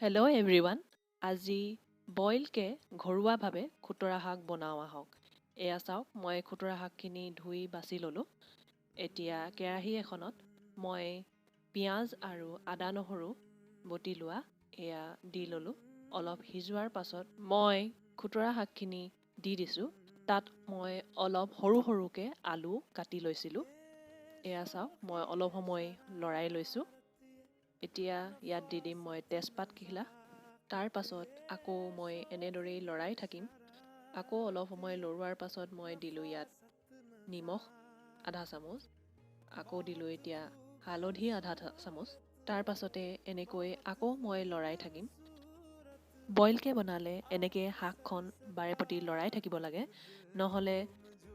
Hello' everyone. আজি বইলকে ঘৰুৱাভাৱে খুতৰা শাক বনাওঁ আহক। এয়া চাওক, মই খুতৰা শাকখিনি ধুই বাছি ল'লোঁ। এতিয়া কেৰাহী এখনত মই পিঁয়াজ আৰু আদা নহৰু বটি লোৱা এয়া দি ল'লোঁ। অলপ সিজোৱাৰ পাছত মই খুতৰা শাকখিনি দি দিছোঁ। তাত মই অলপ সৰু সৰুকৈ আলু কাটি লৈছিলোঁ। এয়া চাওক, মই অলপ সময় লৰাই লৈছোঁ। এতিয়া ইয়াত দি দিম মই তেজপাত কিখিলা। তাৰ পাছত আকৌ মই এনেদৰেই লৰাই থাকিম। আকৌ অলপ সময় লৰোৱাৰ পাছত মই দিলোঁ ইয়াত নিমখ আধা চামুচ। আকৌ দিলোঁ এতিয়া হালধি আধা চামুচ। তাৰ পাছতে এনেকৈ আকৌ মই লৰাই থাকিম। বইলকৈ বনালে এনেকৈ শাকখন বাৰেপতি লৰাই থাকিব লাগে, নহ'লে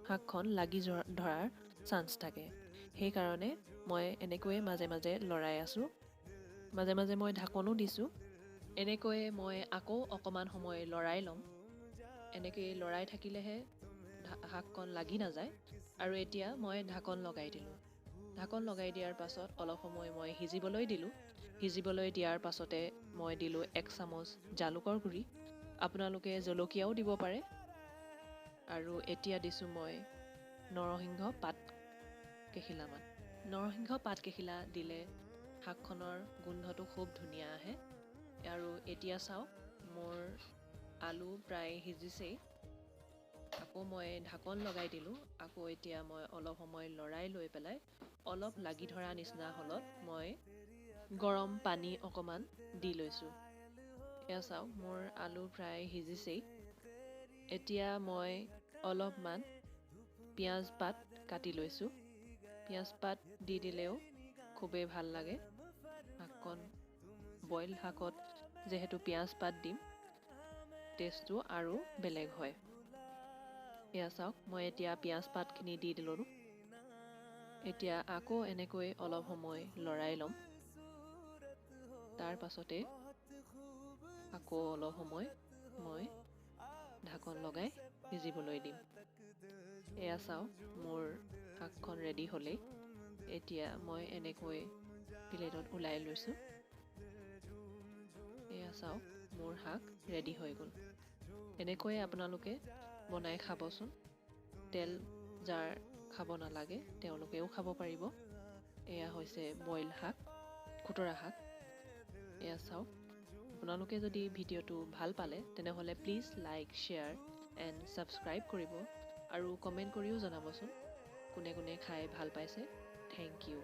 শাকখন লাগি ধৰাৰ চান্স থাকে। সেইকাৰণে মই এনেকৈয়ে মাজে মাজে লৰাই আছোঁ। মাজে মাজে মই ঢাকনো দিছোঁ। এনেকৈয়ে মই আকৌ অকণমান সময় লৰাই ল'ম। এনেকৈ লৰাই থাকিলেহে শাকখন লাগি নাযায়। আৰু এতিয়া মই ঢাকন লগাই দিলোঁ। ঢাকন লগাই দিয়াৰ পাছত অলপ সময় মই সিজিবলৈ দিলোঁ। সিজিবলৈ দিয়াৰ পাছতে মই দিলোঁ 1 চামুচ জালুকৰ গুড়ি। আপোনালোকে জলকীয়াও দিব পাৰে। আৰু এতিয়া দিছোঁ মই নৰসিংহ পাত কেইখিলামান। নৰসিংহ পাত কেইখিলা দিলে শাকখনৰ গোন্ধটো খুব ধুনীয়া আহে। আৰু এতিয়া চাওক, মোৰ আলু প্ৰায় সিজিছেই। আকৌ মই ঢাকন লগাই দিলোঁ। আকৌ এতিয়া মই অলপ সময় লৰাই লৈ পেলাই অলপ লাগি ধৰা নিচিনা হ'লত মই গৰম পানী অকণমান দি লৈছোঁ। এয়া চাওক, মোৰ আলু প্ৰায় সিজিছেই। এতিয়া মই অলপমান পিঁয়াজ পাত কাটি লৈছোঁ। পিঁয়াজ পাত দি দিলেও খুবেই ভাল লাগে। শাককণ বইল শাকত যিহেতু পিঁয়াজ পাত দিম, টেষ্টটো আৰু বেলেগ হয়। এয়া চাওক, মই এতিয়া পিঁয়াজ পাতখিনি দি দিলোঁ। এতিয়া আকৌ এনেকৈ অলপ সময় লৰাই ল'ম। তাৰ পাছতে আকৌ অলপ সময় মই ঢাকন লগাই সিজিবলৈ দিম। এয়া চাওক, মোৰ শাকখন ৰেডি হ'লেই। এতিয়া মই এনেকৈ প্লেটত ওলাই লৈছোঁ। এয়া চাওক, মোৰ শাক ৰেডি হৈ গ'ল। এনেকৈয়ে আপোনালোকে বনাই খাবচোন। তেল যাৰ খাব নালাগে তেওঁলোকেও খাব পাৰিব। এয়া হৈছে বইল শাক, খুতৰা শাক। এয়া চাওক, আপোনালোকে যদি ভিডিঅ'টো ভাল পালে তেনেহ'লে please like, share and subscribe কৰিব। আৰু কমেণ্ট কৰিও জনাবচোন কোনে কোনে খাই ভাল পাইছে। Thank U.